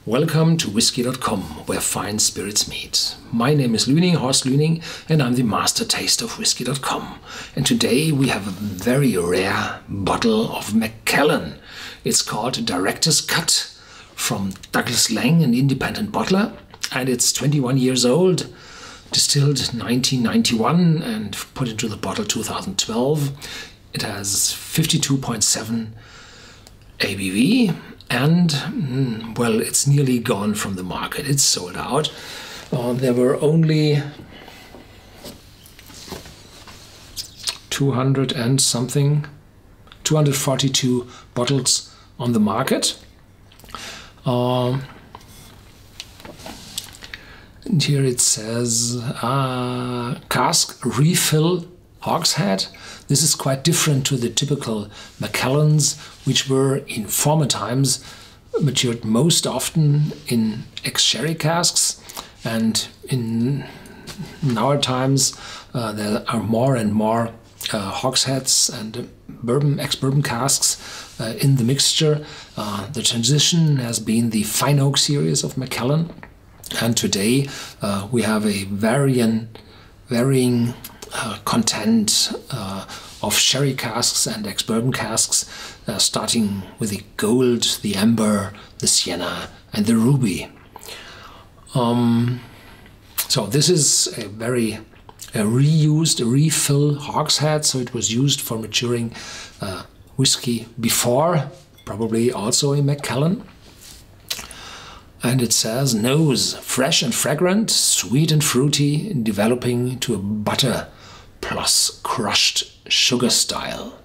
Welcome to Whisky.com, where fine spirits meet. My name is Laing, Horst Laing, and I'm the master taster of Whisky.com. And today we have a very rare bottle of Macallan. It's called Director's Cut from Douglais Laing, an independent bottler, and it's 21 years old, distilled 1991 and put into the bottle 2012. It has 52.7 ABV. And, well, it's nearly gone from the market. It's sold out. There were only 242 bottles on the market. And here it says cask refill hogshead. This is quite different to the typical Macallans, which were in former times matured most often in ex-sherry casks, and in our times there are more and more hogsheads and ex-bourbon casks in the mixture. The transition has been the Fine Oak series of Macallan, and today we have a varying content of sherry casks and ex-bourbon casks, starting with the gold, the amber, the sienna and the ruby. So this is a reused, refill hogshead, so it was used for maturing whiskey before, probably also a Macallan. And it says nose, fresh and fragrant, sweet and fruity, developing to a butter plus crushed sugar style.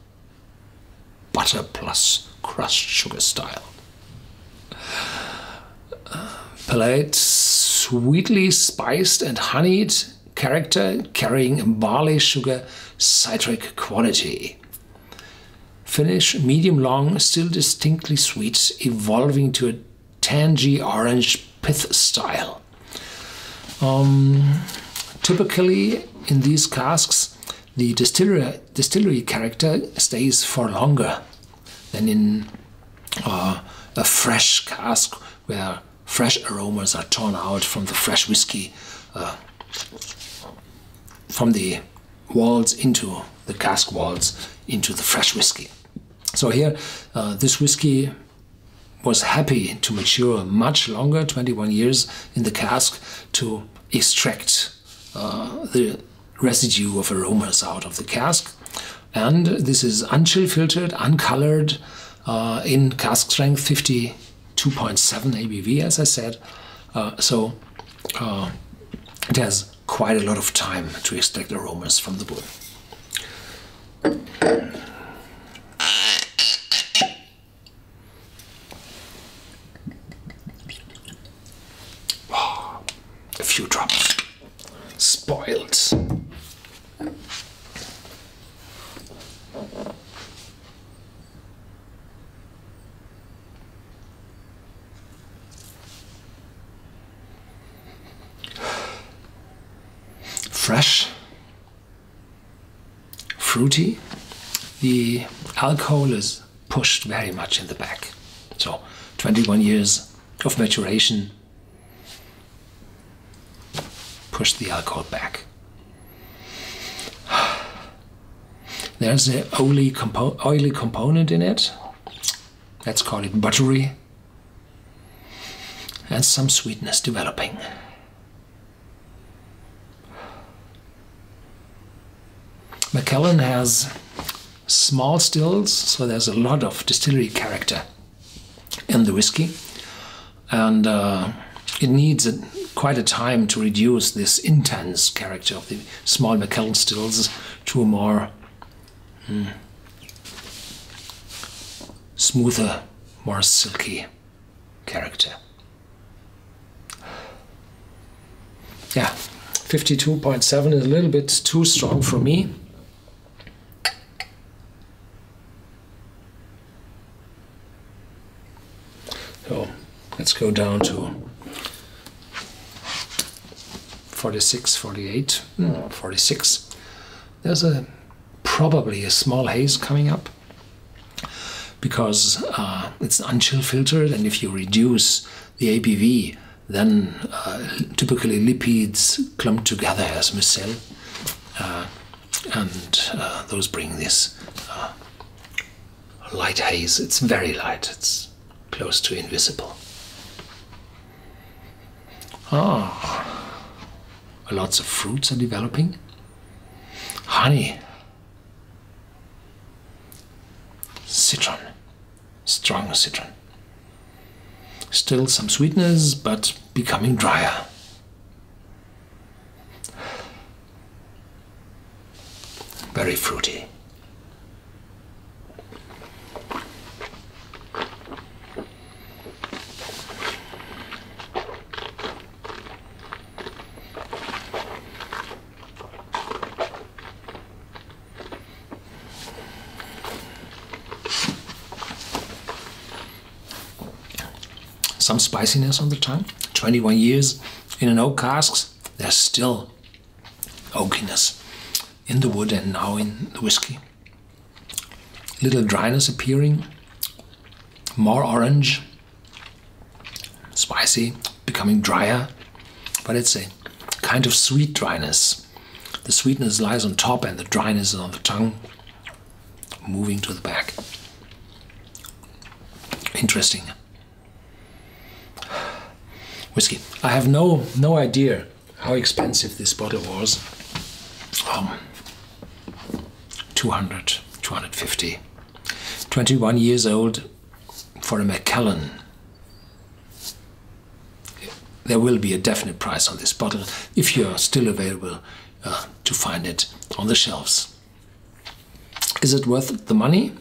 Butter plus crushed sugar style. Palate, sweetly spiced and honeyed character, carrying barley sugar citric quality. Finish, medium long, still distinctly sweet, evolving to a tangy orange pith style. Typically in these casks the distillery character stays for longer than in a fresh cask where fresh aromas are torn out from the fresh whiskey, from the walls into the cask walls into the fresh whiskey. So here this whiskey was happy to mature much longer, 21 years in the cask, to extract the residue of aromas out of the cask. And this is unchill filtered, uncolored, in cask strength 52.7 ABV, as I said. So it has quite a lot of time to extract aromas from the wood. A few drops. Spoiled. Fresh, fruity. The alcohol is pushed very much in the back. So 21 years of maturation push the alcohol back. There's an oily component in it. Let's call it buttery. And some sweetness developing. Macallan has small stills, so there's a lot of distillery character in the whiskey. And it needs quite a time to reduce this intense character of the small Macallan stills to a more smoother, more silky character. Yeah, 52.7 is a little bit too strong for me. So let's go down to 46, 48, 46. There's probably a small haze coming up. because it's unchill filtered, and if you reduce the ABV, then typically lipids clump together as micelle, and those bring this light haze. It's very light, it's close to invisible. Lots of fruits are developing. Honey. Citron. Strong citron. Still some sweetness, but becoming drier. Very fruity. Some spiciness on the tongue. 21 years in an oak casks, there's still oakiness in the wood and now in the whiskey. Little dryness appearing, more orange, spicy, becoming drier, but it's a kind of sweet dryness. The sweetness lies on top and the dryness is on the tongue, moving to the back. Interesting. Whiskey. I have no idea how expensive this bottle was. 200, 250. 21 years old for a Macallan. There will be a definite price on this bottle if you're still available to find it on the shelves. Is it worth the money?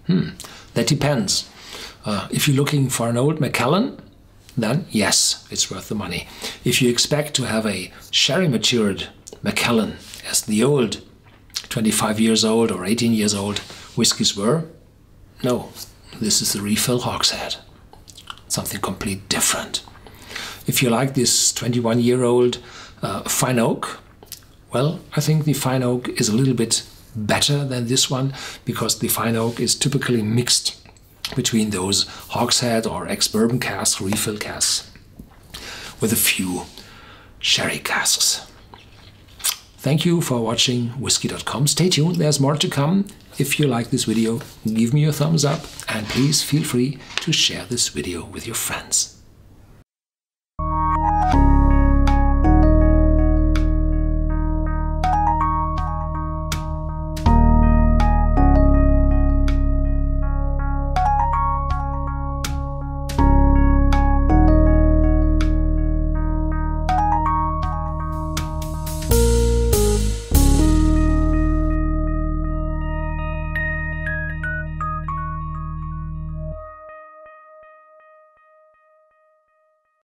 That depends. If you're looking for an old Macallan, then yes, it's worth the money. If you expect to have a sherry matured Macallan, as the old 25 years old or 18 years old whiskies were, no, this is the refill hogshead. Something completely different. If you like this 21-year-old fine oak, well, I think the fine oak is a little bit better than this one, because the fine oak is typically mixed between those hogshead or ex-bourbon casks, refill casks, with a few sherry casks. Thank you for watching Whisky.com. Stay tuned, there's more to come. If you like this video, give me a thumbs up, and please feel free to share this video with your friends.